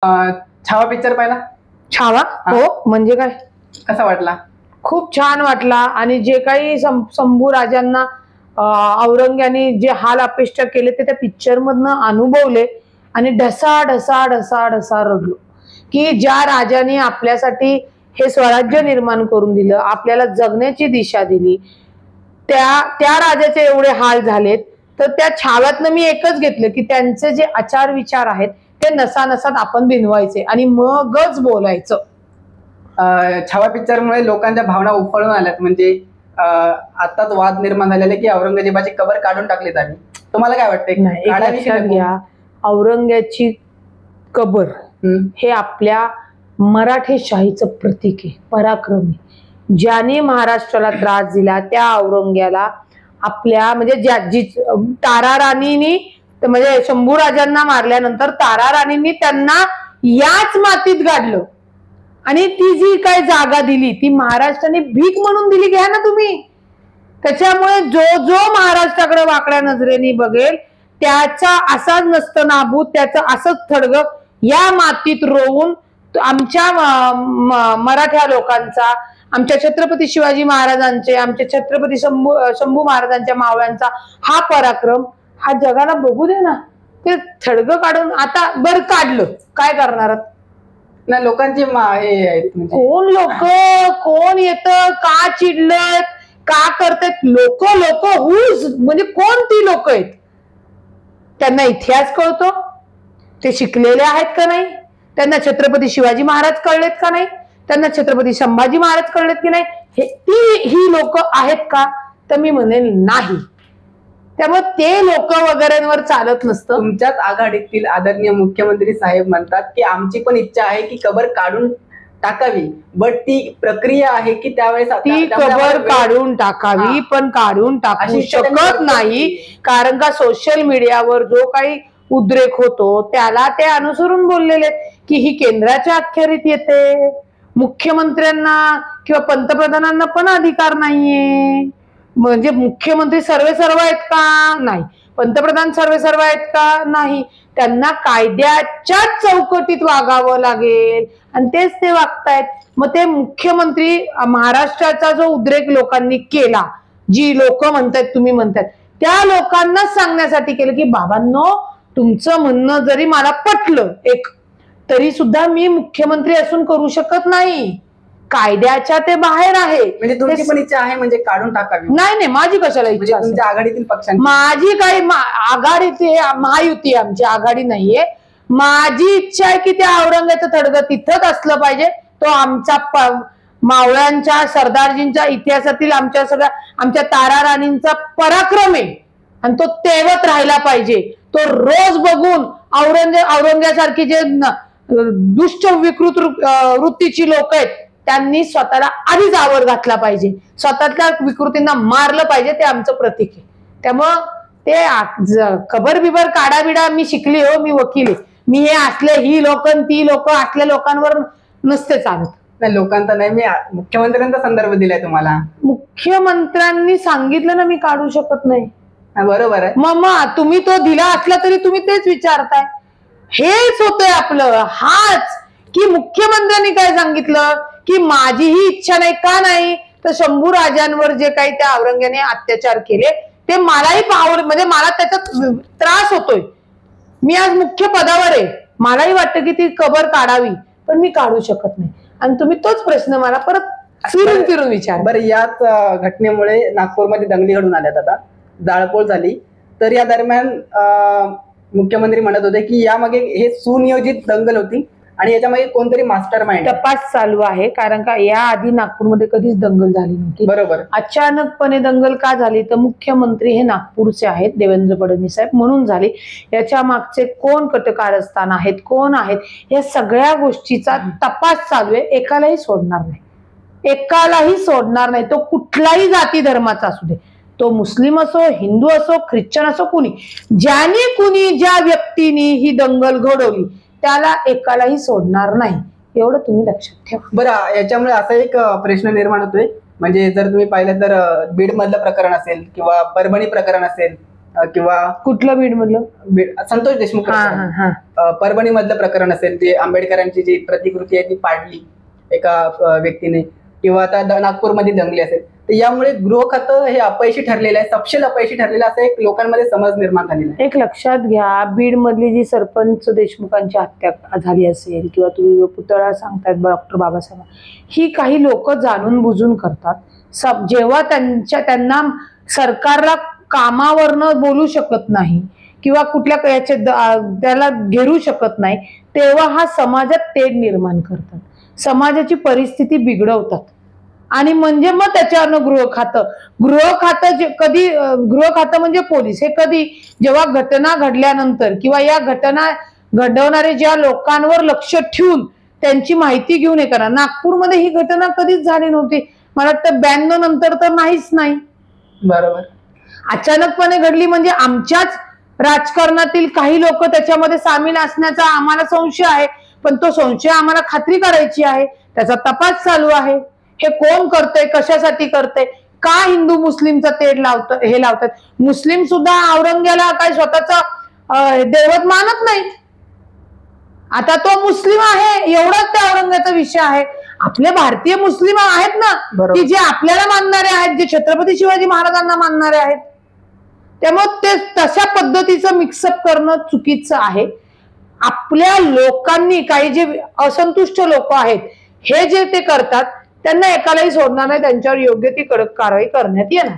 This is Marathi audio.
छावा पिक्चर पाहिला? छावा? हो. म्हणजे काय, कसा वाटला? खूप छान वाटला. आणि जे काही शंभू राजांना औरंग्याने जे हाल अपेष्ट केले ते त्या पिक्चर मधनं अनुभवले आणि ढसा ढसा ढसा ढसा रडलो की ज्या राजाने आपल्यासाठी हे स्वराज्य निर्माण करून दिलं, आपल्याला जगण्याची दिशा दिली, त्या राजाचे एवढे हाल झालेत. तर त्या छाव्यातनं मी एकच घेतलं की त्यांचे जे आचार विचार आहेत ते नसानसात आपण भिनवायचे आणि मगच बोलायचं. छावा पिक्चर मुळे लोकांच्या भावना उफळून आल्यात. म्हणजे आताच वाद निर्माण झालेले की औरंगजेबाची कबर काढून टाकली जावी. तुम्हाला काय वाटतंय? घ्या, औरंग्याची कबर हे आपल्या मराठेशाहीचं प्रतीक आहे, पराक्रमी. ज्याने महाराष्ट्राला त्रास दिला त्या औरंग्याला आपल्या म्हणजे तारा राणीनी म्हणजे शंभू राजांना मारल्यानंतर तारा राणींनी त्यांना याच मातीत गाडलं आणि ती जी काय जागा दिली ती महाराष्ट्राने भीक म्हणून दिली. घ्या ना तुम्ही. त्याच्यामुळे जो जो महाराष्ट्राकडे वाकड्या नजरेने बघेल त्याचा असाच नसतं नाबूत, त्याचं असंच थडग या मातीत रोवून आमच्या मराठा लोकांचा, आमच्या छत्रपती शिवाजी महाराजांचे, आमच्या छत्रपती शंभू महाराजांच्या मावळ्यांचा हा पराक्रम हा जगाला बघू दे ना. ते थडग काढून आता बरं काढलं, काय करणार ना लोकांची कोण लोक कोण येतं, का चिडलं, का करतात लोक म्हणजे कोण ती लोक आहेत? त्यांना इतिहास कळतो? ते शिकलेले आहेत का नाही? त्यांना छत्रपती शिवाजी महाराज कळलेत का नाही? त्यांना छत्रपती संभाजी महाराज कळलेत की नाही? ही लोक आहेत का? तर मी म्हणेन नाही. त्यामुळे ते लोक वगैरेंवर चालत नसतं. तुमच्याच आघाडीतील आदरणीय मुख्यमंत्री साहेब म्हणतात की आमची पण इच्छा आहे की कबर काढून टाकावी, बट ती प्रक्रिया आहे की त्यावेळेस ती कबर काढून टाकावी, पण काढून टाकू शकत नाही. कारण का सोशल मीडियावर जो काही उद्रेक होतो त्याला ते अनुसरून बोललेले की ही केंद्राच्या अखत्यारीत येते, मुख्यमंत्र्यांना किंवा पंतप्रधानांना पण अधिकार नाहीये. म्हणजे मुख्यमंत्री सर्व आहेत का? नाही. पंतप्रधान सर्व आहेत का? नाही. त्यांना कायद्याच्या चौकटीत वागावं लागेल आणि तेच ते वागतायत. मग ते मुख्यमंत्री महाराष्ट्राचा जो उद्रेक लोकांनी केला, जी लोक म्हणतात तुम्ही म्हणतात त्या लोकांना सांगण्यासाठी केलं की बाबांनो, तुमचं म्हणणं जरी मला पटलं एक, तरी सुद्धा मी मुख्यमंत्री असून करू शकत नाही. कायद्याच्या ते बाहेर आहे. म्हणजे तुमची पण इच्छा आहे म्हणजे काढून टाकावी? नाही, माझी कशाला इच्छा? तुमच्या आघाडीतील पक्षांची माझी काही आघाडी, महायुती आमची आघाडी नाहीये. माझी इच्छा आहे की त्या औरंग्याचं थडगं तिथंच असलं पाहिजे. तो आमचा मावळ्यांच्या सरदारजींच्या इतिहासातील आमच्या तारा राणींचा पराक्रम आहे आणि तो तेवत राहिला पाहिजे. तो रोज बघून औरंग्यासारखी जे दुष्ट विकृत वृत्तीची लोक आहेत त्यांनी स्वतःला आधीच आवर घातला पाहिजे, स्वतःच्या विकृतींना मारलं पाहिजे. ते आमचं प्रतीक आहे. त्यामुळं ते कबर बिबर काढाबिडा मी शिकली हो, मी वकील आहे. मी हे असले ही लोक ती लोक असल्या लोकांवर नसते चालत. नाही, लोकांचा नाही, मी मुख्यमंत्र्यांचा संदर्भ दिलाय तुम्हाला. मुख्यमंत्र्यांनी सांगितलं ना मी काढू शकत नाही. बरोबर आहे. मग तुम्ही तो दिला असला तरी तुम्ही तेच विचारताय. हेच होतंय आपलं, हाच की मुख्यमंत्र्यांनी काय सांगितलं की माझीही इच्छा नाही. का नाही? तर शंभू राजांवर जे काही त्या औरंग्याने अत्याचार केले ते मलाही म्हणजे मला त्याचा त्रास होतोय. मी आज मुख्य पदावर आहे, मलाही वाटतं की ती कबर काढावी, पण मी काढू शकत नाही. आणि तुम्ही तोच प्रश्न मला परत फिरून विचार. बरं, याच घटनेमुळे नागपूरमध्ये दंगली घडून आल्यात, आता जाळपोळ झाली. तर या दरम्यान मुख्यमंत्री म्हणत होते की यामागे हे सुनियोजित दंगल होती आणि याच्यामध्ये कोणतरी मास्टर माइंड. तपास चालू आहे, कारण का या आधी नागपूरमध्ये कधीच दंगल झाली नव्हती. बरोबर. अचानकपणे दंगल का झाली? तर मुख्यमंत्री हे नागपूरचे आहेत, देवेंद्र फडणवीस साहेब, म्हणून झाली. याच्या मागचे कोण कटकारस्थान आहेत, कोण आहेत, या सगळ्या गोष्टीचा तपास चालू आहे. एकालाही सोडणार नाही. तो कुठलाही जाती धर्माचा असू दे, तो मुस्लिम असो, हिंदू असो, ख्रिश्चन असो, कुणी ज्या व्यक्तीने ही दंगल घडवली त्याला एकालाही सोडणार नाही, एवढं तुम्ही लक्षात ठेवा. बरं, याच्यामुळे असा एक प्रश्न निर्माण होतोय, म्हणजे जर तुम्ही पाहिलं तर बीड मधलं प्रकरण असेल किंवा परभणी प्रकरण असेल किंवा कुठलं बीड मधलं? संतोष देशमुख प्रकरण, परभणी मधलं प्रकरण असेल, जे आंबेडकरांची जी प्रतिकृती आहे ती पाडली एका व्यक्तीने, किंवा आता नागपूरमध्ये दंगली असेल, तर यामुळे गृह खातं हे अपयशी ठरलेलं आहे, सपशेल अपयशी ठरलेलं असं एक लोकांमध्ये समज निर्माण झालेला आहे. एक लक्षात घ्या, बीड मधली जी सरपंच देशमुखांची हत्या झाली असेल किंवा तुम्ही पुतळा सांगतायत डॉक्टर बाबासाहेब, ही काही लोक जाणून बुजून करतात. जेव्हा त्यांना सरकारला कामावरनं बोलू शकत नाही किंवा कुठल्या त्याला घेरू शकत नाही, तेव्हा हा समाजात तेढ निर्माण करतात, समाजाची परिस्थिती बिघडवतात. आणि म्हणजे मग त्याच्यावरनं गृह खातं म्हणजे पोलीस, हे कधी, जेव्हा घटना घडल्यानंतर किंवा या घटना घडवणारे ज्या लोकांवर लक्ष ठेवून त्यांची माहिती घेऊन हे करा. नागपूरमध्ये ही घटना कधीच झाली नव्हती, मला वाटतं 92 नंतर तर नाहीच नाही. बरोबर. अचानकपणे घडली म्हणजे आमच्याच राजकारणातील काही लोक त्याच्यामध्ये सामील असण्याचा आम्हाला संशय आहे, पण तो संशय आम्हाला खात्री करायची आहे, त्याचा तपास चालू आहे. हे कोण करतंय, कशासाठी करतंय, का हिंदू मुस्लिमचा तेढ लावतात. मुस्लिम सुद्धा औरंग्याला काय स्वतःचा दैवत मानत नाहीत. आता तो मुस्लिम आहे एवढाच त्या औरंग्याचा विषय आहे. आपले भारतीय मुस्लिम आहेत ना, की जे आपल्याला मानणारे आहेत, जे छत्रपती शिवाजी महाराजांना मानणारे आहेत. त्यामुळे ते तशा पद्धतीचं मिक्सअप करणं चुकीचं आहे. आपल्या लोकांनी, काही जे असंतुष्ट लोक आहेत, हे जे ते करतात, त्यांना एकालाही सोडणार नाही, त्यांच्यावर योग्य ती कडक कारवाई करण्यात येणार.